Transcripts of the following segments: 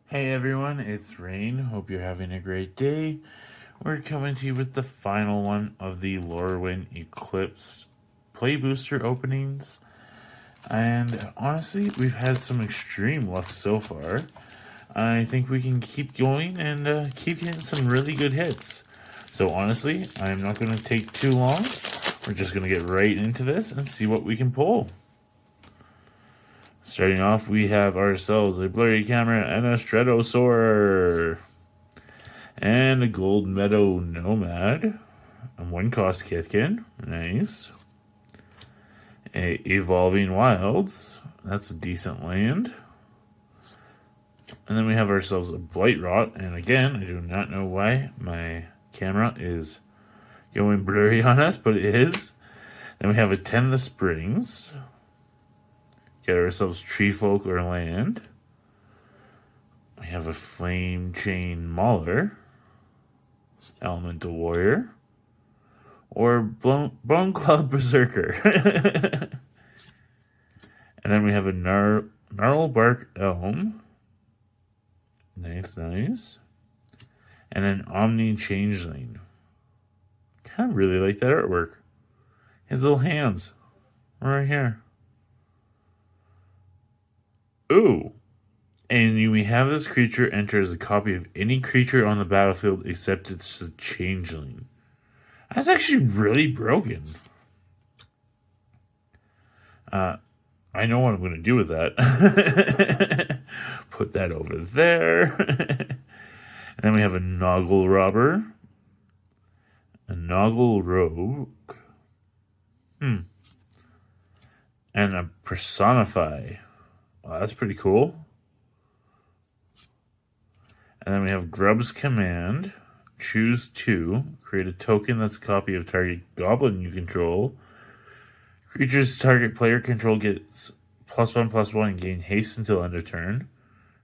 Hey everyone, it's Rain. Hope you're having a great day. We're coming to you with the final one of the Lorwyn Eclipsed play booster openings. And honestly, we've had some extreme luck so far. I think we can keep going and keep getting some really good hits. So honestly, I'm not going to take too long. We're just going to get right into this and see what we can pull. Starting off, we have ourselves a blurry camera and a Stratosaur. And a Gold Meadow Nomad. A 1-cost Kitkin. Nice. A Evolving Wilds. That's a decent land. And then we have ourselves a Blight Rot. And again, I do not know why my camera is going blurry on us, but it is. Then we have a Tend the Springs. Get ourselves Tree Folk or Land. We have a Flame Chain Mauler. Elemental Warrior. Or Bone Cloud Berserker. And then we have a Gnarlbark Elm. Nice, nice. And an Omni Changeling. Kind of really like that artwork. His little hands. Right here. Ooh. And we have this creature enter as a copy of any creature on the battlefield except it's a changeling. That's actually really broken. I know what I'm going to do with that. Put that over there. And then we have a Noggle Robber. A Noggle Rogue. And a Personify. Wow, that's pretty cool. And then we have Grub's Command. Choose 2. Create a token that's a copy of target goblin you control. Creatures target player control gets +1/+1 and gain haste until end of turn.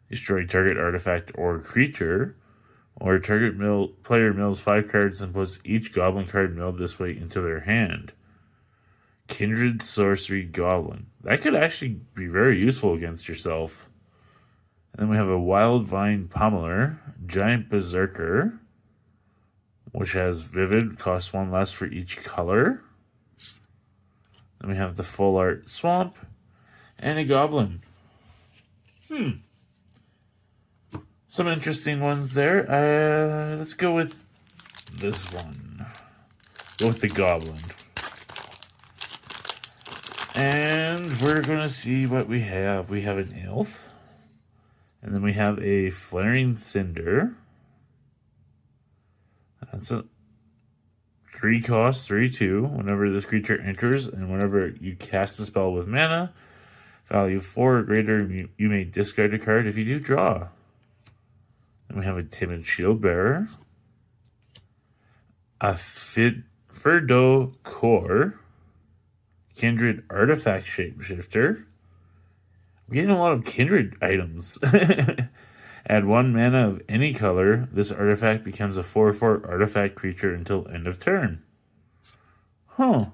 Destroy target artifact or creature. Or target player mills 5 cards and puts each goblin card milled this way into their hand. Kindred Sorcery Goblin. That could actually be very useful against yourself. And then we have a Wild Vine Pummeler, Giant Berserker, which has Vivid, costs 1 less for each color. Then we have the Full Art Swamp, and a Goblin. Some interesting ones there. Let's go with this one. Go with the Goblin. And we're going to see what we have. We have an Elf. And then we have a Flaring Cinder. That's a 3-cost, 3/2. Whenever this creature enters and whenever you cast a spell with mana, value 4 or greater, you may discard a card. If you do, draw. Then we have a Timid Shield Bearer. A Firdo Core. Kindred Artifact Shapeshifter. We're getting a lot of Kindred items. Add 1 mana of any color. This artifact becomes a 4/4 artifact creature until end of turn. Huh.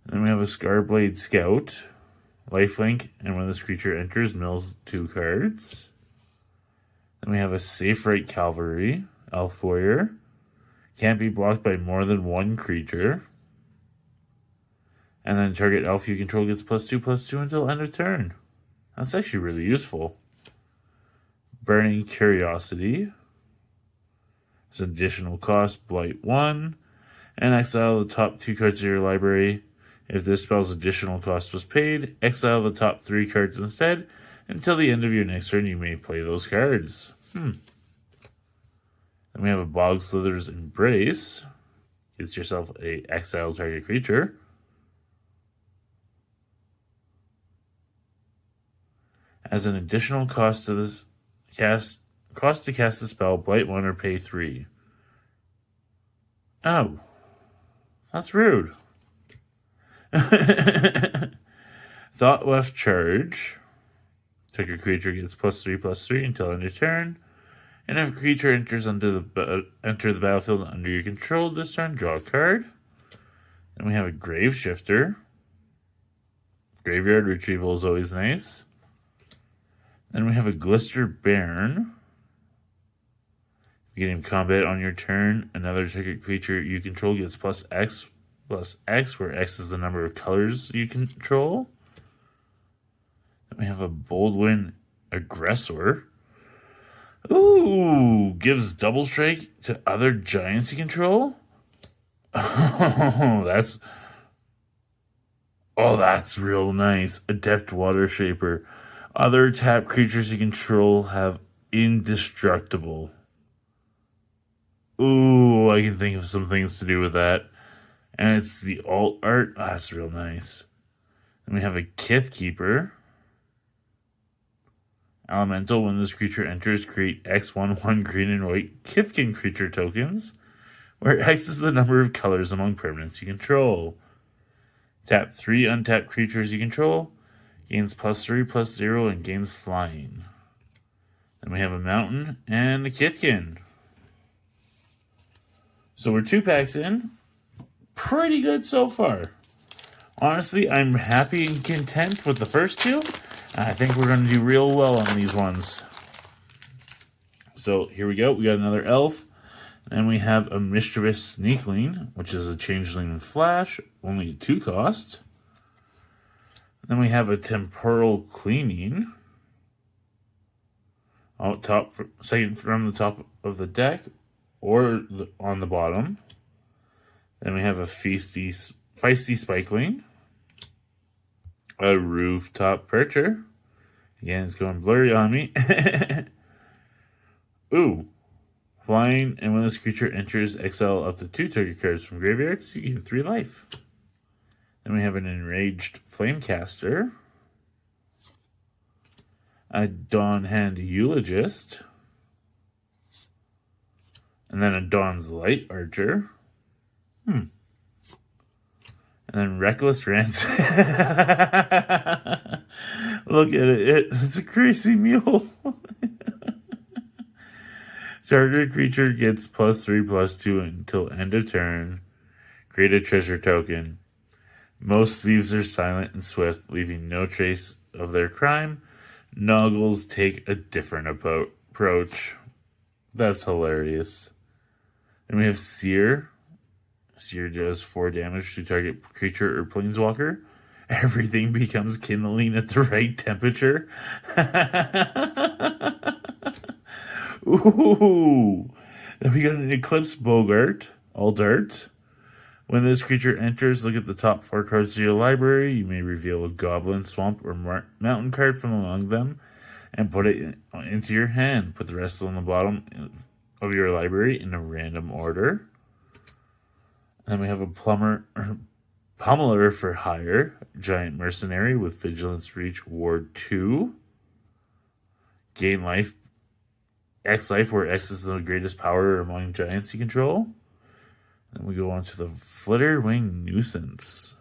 Then we have a Scarblade Scout. Lifelink, and when this creature enters, mills 2 cards. Then we have a Safe Right Cavalry. Elf Warrior. Can't be blocked by more than 1 creature. And then target elf you control gets +2/+2 until end of turn. That's actually really useful. Burning Curiosity. It's an additional cost, Blight 1. And exile the top 2 cards of your library. If this spell's additional cost was paid, exile the top 3 cards instead. Until the end of your next turn, you may play those cards. Then we have a Bog Slither's Embrace. Gets yourself a exile target creature. As an additional cost to this cost to cast the spell, Blight 1 or pay 3. Oh. That's rude. Thought Left Charge. Target creature gets +3/+3 until end of turn. And if a creature enters enter the battlefield under your control this turn, draw a card. Then we have a Grave Shifter. Graveyard retrieval is always nice. Then we have a Glister Bairn. Beginning combat on your turn, another target creature you control gets +X, where X is the number of colors you control. Then we have a Boldwind Aggressor. Ooh, gives double strike to other giants you control. Oh, that's real nice. Adept Water Shaper. Other tap creatures you control have indestructible. Ooh, I can think of some things to do with that. And it's the alt art. That's real nice. Then we have a Kith Keeper. Elemental, when this creature enters, create X1/1 green and white Kithkin creature tokens, where X is the number of colors among permanents you control. Tap 3 untapped creatures you control, gains +3/+0, and gains flying. Then we have a Mountain and a Kithkin. So we're 2 packs in. Pretty good so far. Honestly, I'm happy and content with the first 2. I think we're going to do real well on these ones. So here we go. We got another elf. And we have a Mischievous Sneakling, which is a Changeling Flash, only 2 cost. Then we have a Temporal Cleaning. Second from the top of the deck, or on the bottom. Then we have a Feisty Spikeling. A Rooftop Percher. Again, it's going blurry on me. Ooh. Flying, and when this creature enters, exile up to 2 target cards from graveyards, you gain 3 life. Then we have an Enraged Flamecaster. A Dawnhand Eulogist. And then a Dawn's Light Archer. And then Reckless Ransom. Look at it. It's a crazy mule. Target creature gets +3/+2 until end of turn. Create a treasure token. Most thieves are silent and swift, leaving no trace of their crime. Noggles take a different approach. That's hilarious. Then we have Seer. Seer does 4 damage to target creature or planeswalker. Everything becomes kindling at the right temperature. Ooh. Then we got an Eclipsed Bogart, alt art. When this creature enters, look at the top 4 cards of your library. You may reveal a Goblin, Swamp, or Mountain card from among them and put it into your hand. Put the rest on the bottom of your library in a random order. Then we have a Pummeler for Hire, Giant Mercenary with Vigilance Reach Ward 2. Gain life, X life, where X is the greatest power among giants you control. Then we go on to the Flitterwing Nuisance.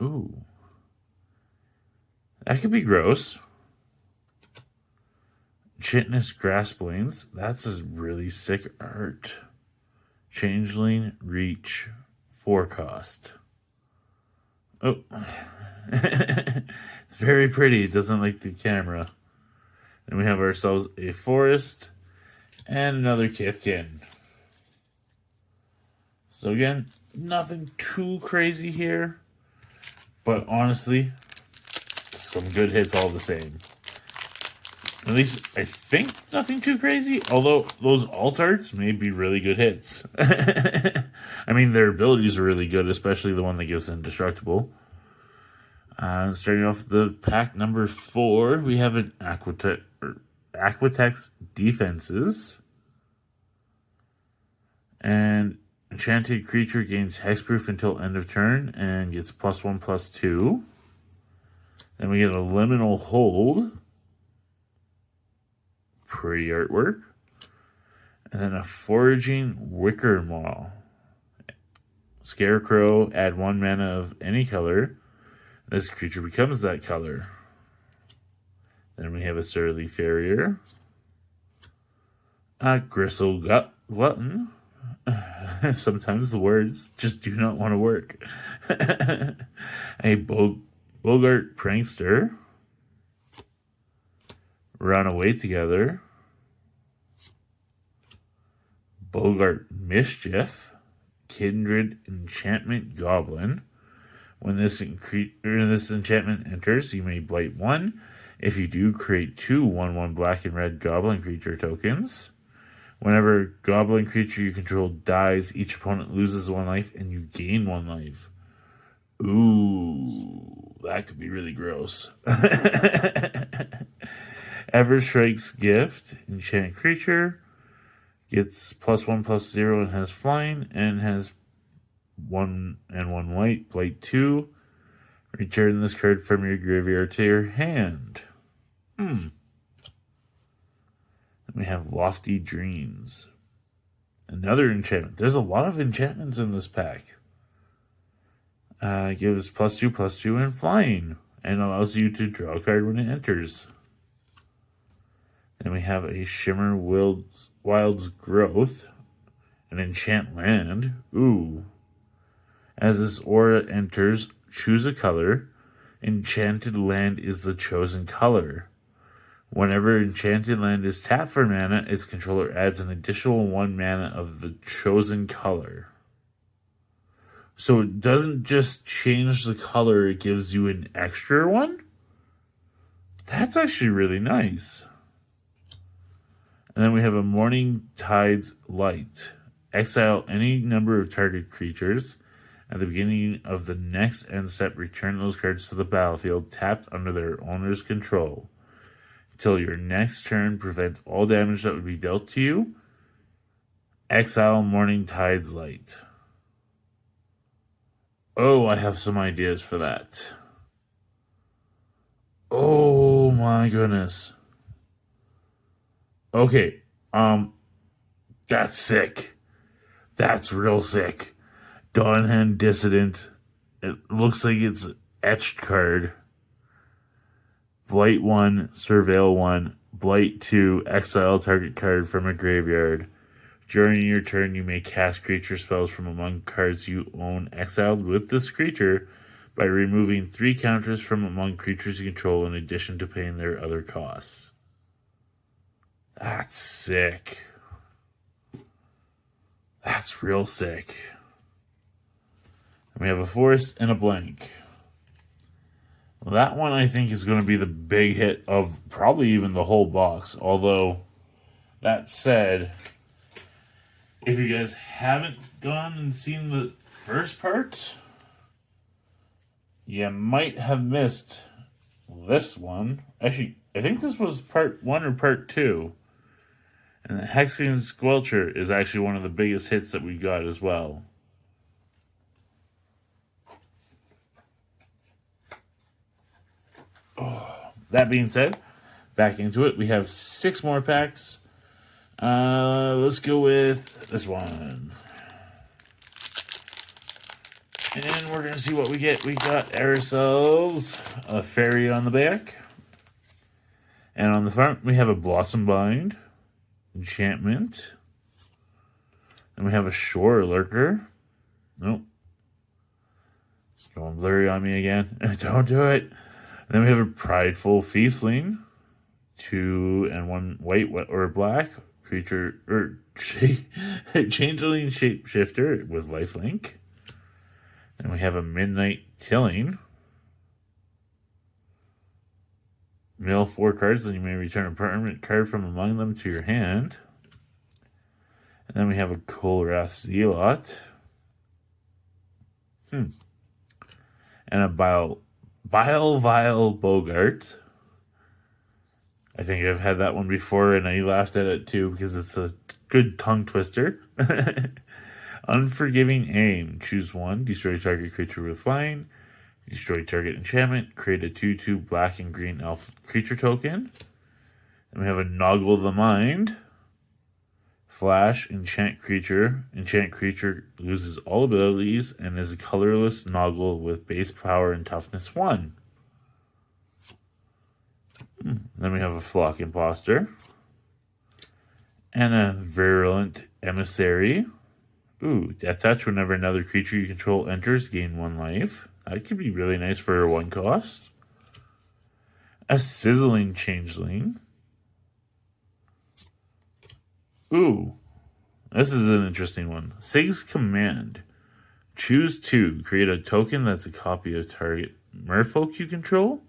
Ooh. That could be gross. Chitinous Grassblades. That's a really sick art. Changeling Reach 4 cost. Oh. It's very pretty. It doesn't like the camera. Then we have ourselves a Forest and another Kithkin. So again, nothing too crazy here. But honestly, some good hits all the same. At least I think nothing too crazy. Although those alt arts may be really good hits. I mean, their abilities are really good, especially the one that gives indestructible. Starting off the pack number 4, we have an Aquatex Defenses. And enchanted creature gains hexproof until end of turn and gets +1/+2. Then we get a Liminal Hold. Pretty artwork. And then a Foraging Wicker Maw. Scarecrow, add 1 mana of any color. This creature becomes that color. Then we have a Surly Farrier. A Gristle Glutton. Sometimes the words just do not want to work. A Bogart Prankster. Run Away Together, Bogart Mischief, Kindred Enchantment Goblin. When this enchantment enters, you may blight 1. If you do, create 2 1/1 black and red goblin creature tokens. Whenever a goblin creature you control dies, each opponent loses 1 life and you gain 1 life. Ooh, that could be really gross. Everstrike's Gift, enchant creature, gets +1/+0 and has flying, and has 1 and 1 white, blight 2. Return this card from your graveyard to your hand. Then we have Lofty Dreams. Another enchantment. There's a lot of enchantments in this pack. Gives +2/+2 and flying, and allows you to draw a card when it enters. Then we have a Shimmer Wild's Growth, an enchant land. Ooh. As this aura enters, choose a color. Enchanted land is the chosen color. Whenever enchanted land is tapped for mana, its controller adds an additional 1 mana of the chosen color. So it doesn't just change the color, it gives you an extra one? That's actually really nice. And then we have a Morning Tide's Light. Exile any number of target creatures. At the beginning of the next end step, return those cards to the battlefield tapped under their owner's control. Until your next turn, prevent all damage that would be dealt to you. Exile Morning Tide's Light. Oh, I have some ideas for that. Oh my goodness. Okay, that's sick. That's real sick. Dawnhand Dissident. It looks like it's etched card. Blight 1, Surveil 1, Blight 2, exile target card from a graveyard. During your turn, you may cast creature spells from among cards you own exiled with this creature by removing 3 counters from among creatures you control in addition to paying their other costs. That's sick. That's real sick. And we have a forest and a blank. Well, that one I think is going to be the big hit of probably even the whole box. Although, that said, if you guys haven't gone and seen the first part, you might have missed this one. Actually, I think this was part 1 or part 2. And the Hexian Squelcher is actually one of the biggest hits that we got as well. Oh, that being said, back into it. We have 6 more packs. Let's go with this one. And we're going to see what we get. We got ourselves a fairy on the back. And on the front, we have a Blossom Bind. Enchantment. Then we have a Shore Lurker. Nope. It's going blurry on me again. Don't do it. And then we have a Prideful Feastling. 2 and 1 white or black. Creature or Changeling Shapeshifter with lifelink. And we have a Midnight Tilling. Mill 4 cards, and you may return a permanent card from among them to your hand. And then we have a Kolrath Zealot. And a Bile Bogart. I think I've had that one before, and I laughed at it too because it's a good tongue twister. Unforgiving Aim. Choose 1. Destroy target creature with flying. Destroy target enchantment. Create a 2/2 black and green elf creature token. Then we have a Noggle the Mind. Flash. Enchant creature. Enchant creature loses all abilities and is a colorless Noggle with base power and toughness 1. Then we have a Flock Imposter. And a Virulent Emissary. Ooh, Death Touch. Whenever another creature you control enters, gain 1 life. That could be really nice for a 1 cost. A Sizzling Changeling. Ooh, this is an interesting one. Sig's Command. Choose 2. Create a token that's a copy of target merfolk you control.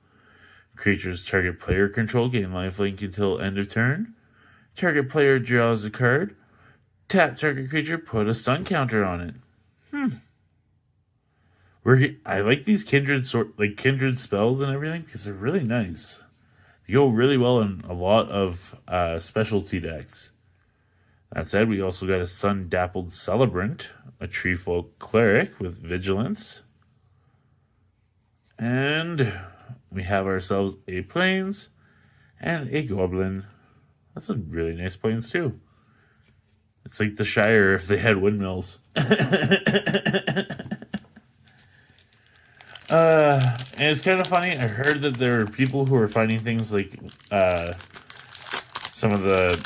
Creatures target player control gain lifelink until end of turn. Target player draws a card. Tap target creature, put a stun counter on it. I like these kindred spells and everything because they're really nice. They go really well in a lot of specialty decks. That said, we also got a Sun Dappled Celebrant, a Treefolk Cleric with Vigilance. And we have ourselves a Plains and a Goblin. That's some really nice Plains too. It's like the Shire if they had windmills. And it's kind of funny. I heard that there are people who are finding things like some of the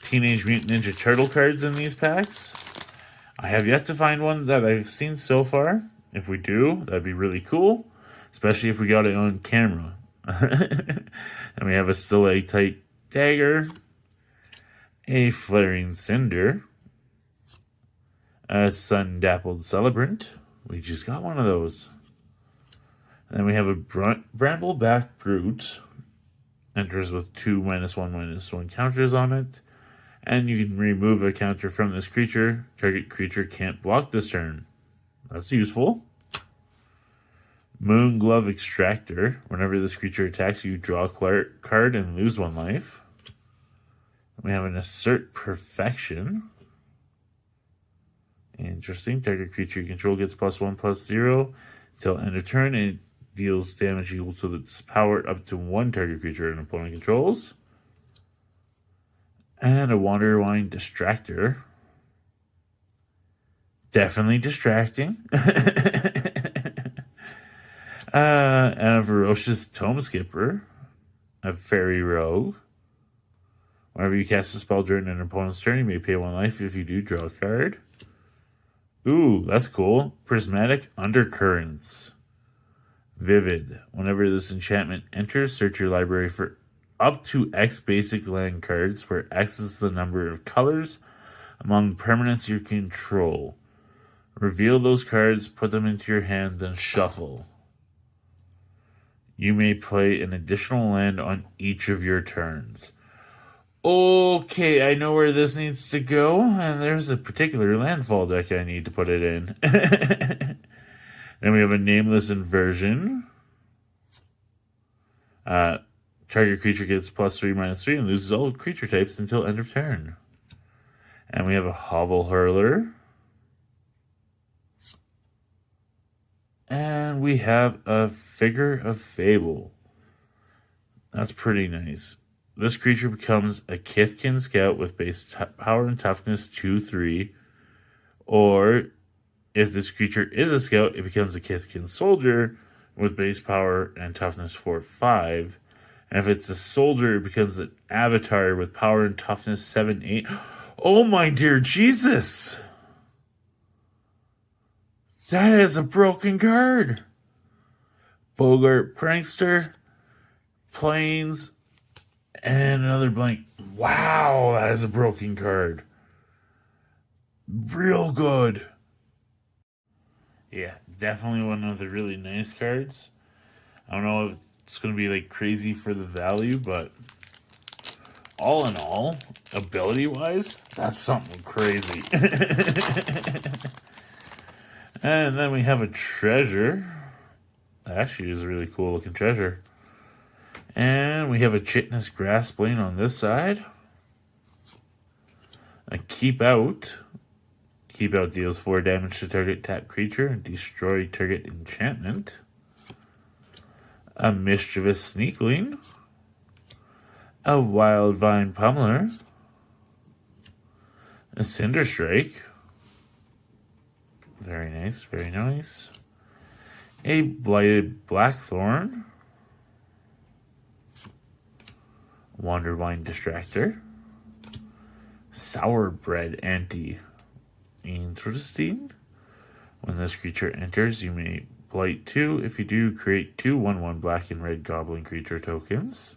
Teenage Mutant Ninja Turtle cards in these packs. I have yet to find one that I've seen so far. If we do, that'd be really cool. Especially if we got it on camera. And we have a Stalactite Dagger, a Flaring Cinder, a Sun Dappled Celebrant. We just got one of those. And then we have a Brambleback Brute. Enters with 2 -1/-1 counters on it. And you can remove a counter from this creature. Target creature can't block this turn. That's useful. Moonglove Extractor. Whenever this creature attacks you, draw a card and lose 1 life. We have an Assert Perfection. Interesting. Target creature you control gets +1/+0 till end of turn. It deals damage equal to its power up to 1 target creature an opponent controls. And a Wanderwine Distractor. Definitely distracting. And a Ferocious Tome Skipper. A Fairy Rogue. Whenever you cast a spell during an opponent's turn, you may pay 1 life. If you do, draw a card. Ooh, that's cool. Prismatic Undercurrents. Vivid. Whenever this enchantment enters, search your library for up to X basic land cards, where X is the number of colors among permanents you control. Reveal those cards, put them into your hand, then shuffle. You may play an additional land on each of your turns. Okay, I know where this needs to go, and there's a particular landfall deck I need to put it in. Then we have a Nameless Inversion. Target creature gets +3/-3 and loses all creature types until end of turn. And we have a Hovel Hurler. And we have a Figure of Fable. That's pretty nice. This creature becomes a Kithkin Scout with base power and toughness 2/3. Or, if this creature is a Scout, it becomes a Kithkin Soldier with base power and toughness 4/5. And if it's a soldier, it becomes an Avatar with power and toughness 7/8. Oh my dear Jesus! That is a broken card! Bogart Prankster, Plains, and another blank. Wow, that is a broken card. Real good. Yeah, definitely one of the really nice cards. I don't know if it's going to be like crazy for the value, but all in all, ability-wise, that's something crazy. And then we have a treasure. That actually is a really cool looking treasure. And we have a Chitinous Grassblade on this side. A Keep Out. Keep Out deals 4 damage to target tap creature and destroy target enchantment. A Mischievous Sneakling. A Wild Vine Pummeler. A Cinder Strike. Very nice, very nice. A Blighted Blackthorn. Wanderwine Distractor. Sourbread Ante. Interesting. When this creature enters, you may blight 2. If you do, create 2 1/1 black and red goblin creature tokens.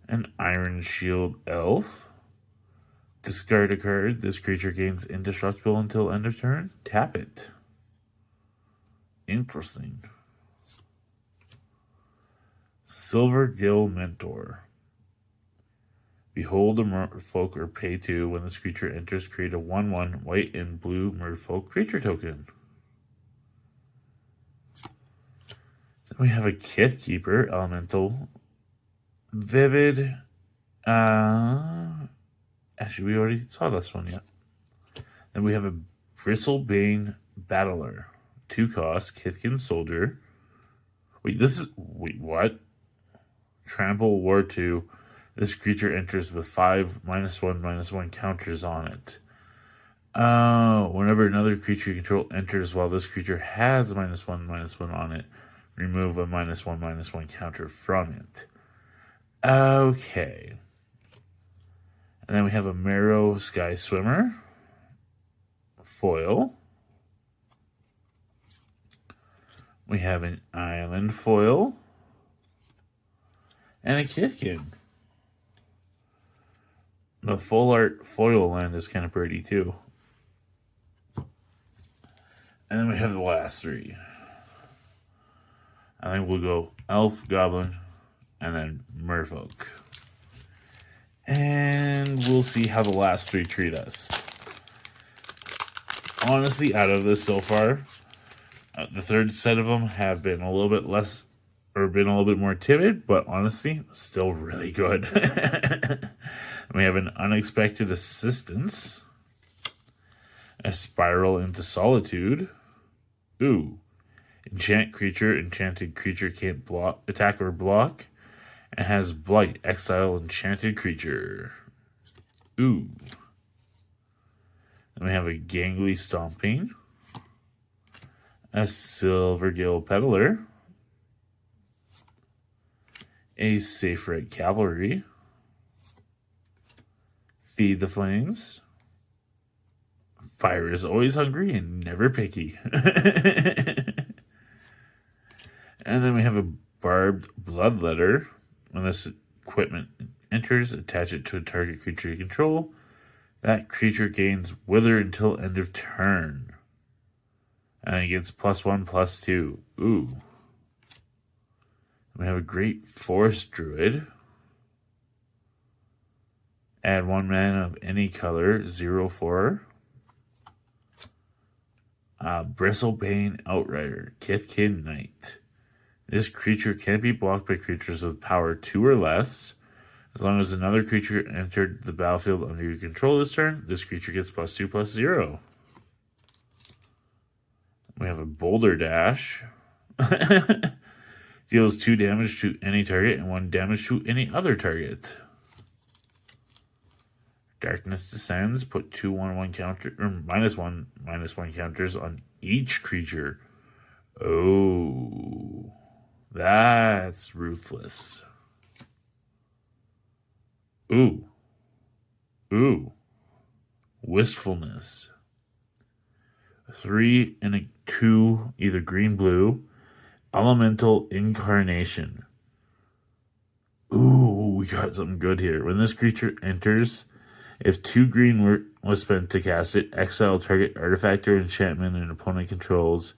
An Iron Shield Elf. Discard a card. This creature gains indestructible until end of turn. Tap it. Interesting. Silvergill Mentor. Behold a merfolk or pay 2. When this creature enters, create a 1/1 white and blue merfolk creature token. Then we have a Kith Keeper, Elemental. Vivid. Actually, we already saw this one yet. Then we have a Bristlebane Battler. 2 cost, Kithkin Soldier. Wait, what? Trample War 2. This creature enters with 5 -1/-1 counters on it. Whenever another creature you control enters while this creature has -1/-1 on it, remove a -1/-1 counter from it. Okay. And then we have a Marrow Sky Swimmer. Foil. We have an Island Foil. And a Kithkin. The full art foil land is kind of pretty too. And then we have the last 3. I think we'll go Elf, Goblin, and then Merfolk. And we'll see how the last 3 treat us. Honestly, out of this so far, the third set of them have been a little bit less, or been a little bit more timid, but honestly, still really good. We have an Unexpected Assistance, a Spiral into Solitude. Ooh. Enchanted creature can't attack or block, and has Blight, exile enchanted creature. Ooh. Then we have a Gangly Stomping, a Silvergill Peddler, a Safe Red Cavalry, Feed the Flames. Fire is always hungry and never picky. And then we have a Barbed Bloodletter. When this equipment enters, attach it to a target creature you control. That creature gains Wither until end of turn. And it gets +1/+2. Ooh. We have a Great Forest Druid. Add 1 mana of any color, 0/4. Bristlebane Outrider, Kithkin Knight. This creature can't be blocked by creatures with power 2 or less. As long as another creature entered the battlefield under your control this turn, this creature gets +2/+0. We have a Boulder Dash. Deals 2 damage to any target and 1 damage to any other target. Darkness Descends. Put 2 1/1 counter or -1/-1 counters on each creature. Oh, that's ruthless. Ooh. Wistfulness. 3 and a 2, either green blue. Elemental Incarnation. Ooh, we got something good here. When this creature enters, if 2 green was spent to cast it, exile target artifact or enchantment an opponent controls.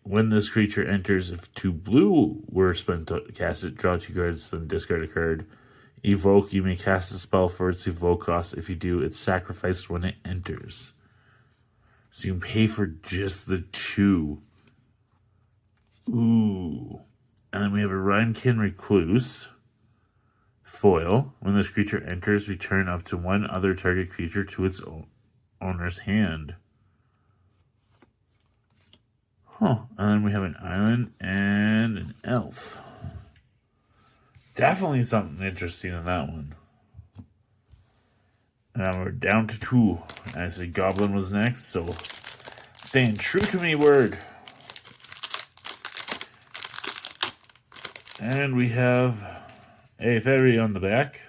When this creature enters, if 2 blue were spent to cast it, draw 2 cards, then discard a card. Evoke, you may cast a spell for its evoke cost. If you do, it's sacrificed when it enters. So you can pay for just the 2. Ooh. And then we have a Rhymekin Recluse. Foil. When this creature enters, return up to 1 other target creature to its owner's hand. And then we have an island and an elf. Definitely something interesting in that one. And now we're down to 2. And I said Goblin was next, so staying true to me word. And we have a fairy on the back.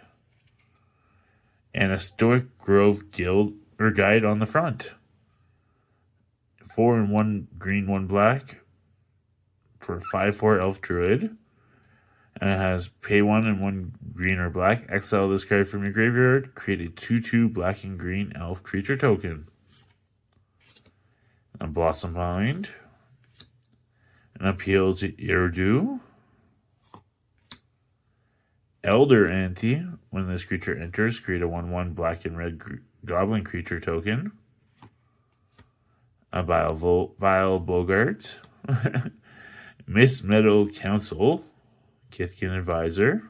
And a Stoic Grove Guild or Guide on the front. 4 and 1 green, 1 black. For a 5/4 elf druid. And it has pay 1 and 1 green or black. Exile this card from your graveyard. Create a 2/2 black and green elf creature token. A Blossom Bind. An Appeal to Iridu. Elder Ante. When this creature enters, create a 1/1 black and red goblin creature token. A Vile Bogart. Miss Meadow Council. Kithkin Advisor.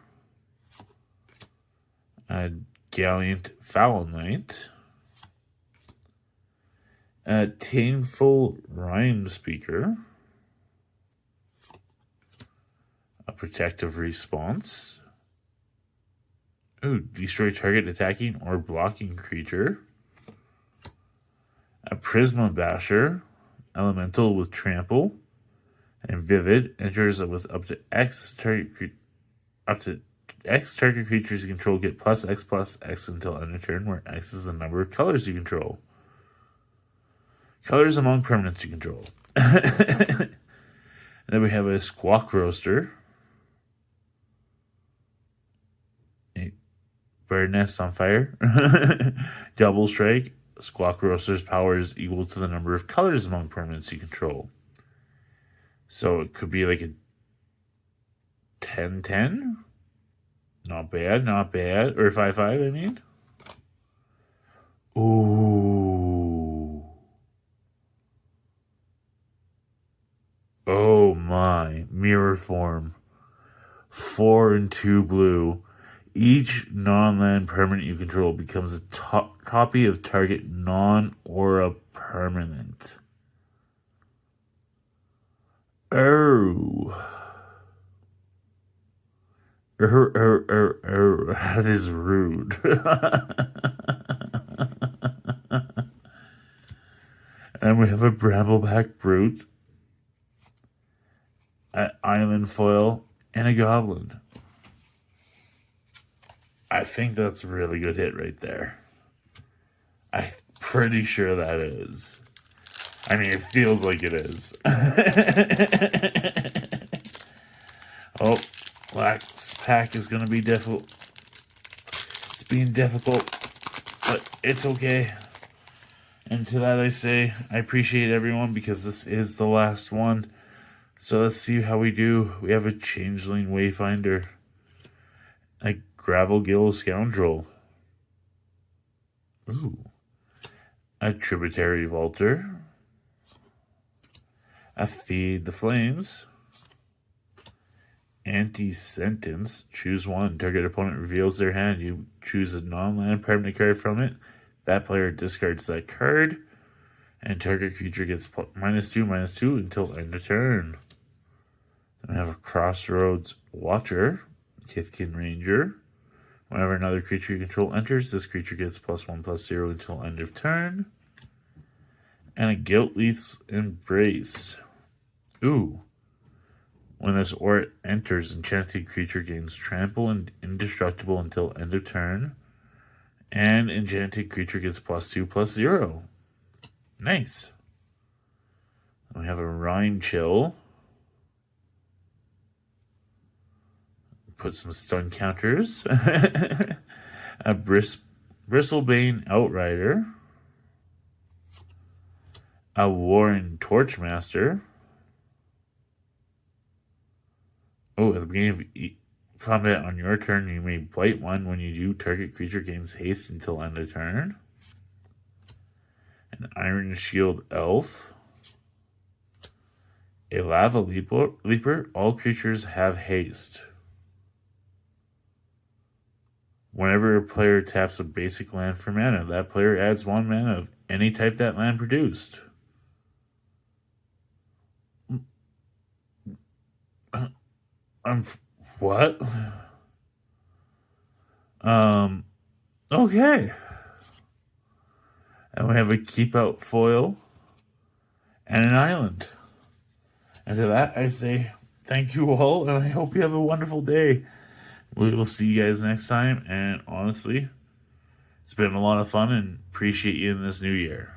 A Gallant Foul Knight. A Tameful Rhyme Speaker. A Protective Response. Ooh, destroy target attacking or blocking creature. A Prisma Basher. Elemental with Trample. And Vivid enters with up to X target creatures you control get +X until end of turn, where X is the number of colors you control. Colors among permanents you control. And then we have a Squawk Roaster. A Bird Nest on Fire. Double Strike. Squawk Roaster's power is equal to the number of colors among permanents you control. So it could be like a 10/10. Not bad, not bad. Or 5/5, I mean. Ooh. Oh my. Mirror Form. 4 and 2 blue. Each non-land permanent you control becomes a copy of target non-aura permanent. Oh. That is rude. And we have a Brambleback Brute, an Island Foil, and a Goblin. I think that's a really good hit right there. I'm pretty sure that is. I mean, it feels like it is. Oh, last pack is going to be difficult. It's being difficult, but it's okay. And to that I say, I appreciate everyone because this is the last one. So let's see how we do. We have a Changeling Wayfinder, a Gravelgill Scoundrel, ooh, a Tributary Vaulter, a Feed the Flames, Anti-Sentence. Choose one. Target opponent reveals their hand. You choose a non-land permanent card from it. That player discards that card. And target creature gets -2/-2 until end of turn. Then we have a Crossroads Watcher, Kithkin Ranger. Whenever another creature you control enters, this creature gets +1/+0 until end of turn. And a Guiltleaf's Embrace. Ooh. When this aura enters, enchanted creature gains trample and indestructible until end of turn. And enchanted creature gets +2/+0. Nice. We have a Rhyme Chill. Put some stun counters. A Bristlebane Outrider. A Warren Torchmaster. Oh, at the beginning of combat on your turn, you may blight one. When you do, target creature gains haste until end of turn. An Iron Shield Elf. A Lava Leaper. All creatures have haste. Whenever a player taps a basic land for mana, that player adds 1 mana of any type that land produced. What? Okay. And we have a Keep Out Foil and an Island. And to that, I say thank you all, and I hope you have a wonderful day. We will see you guys next time, and honestly, it's been a lot of fun, and appreciate you in this new year.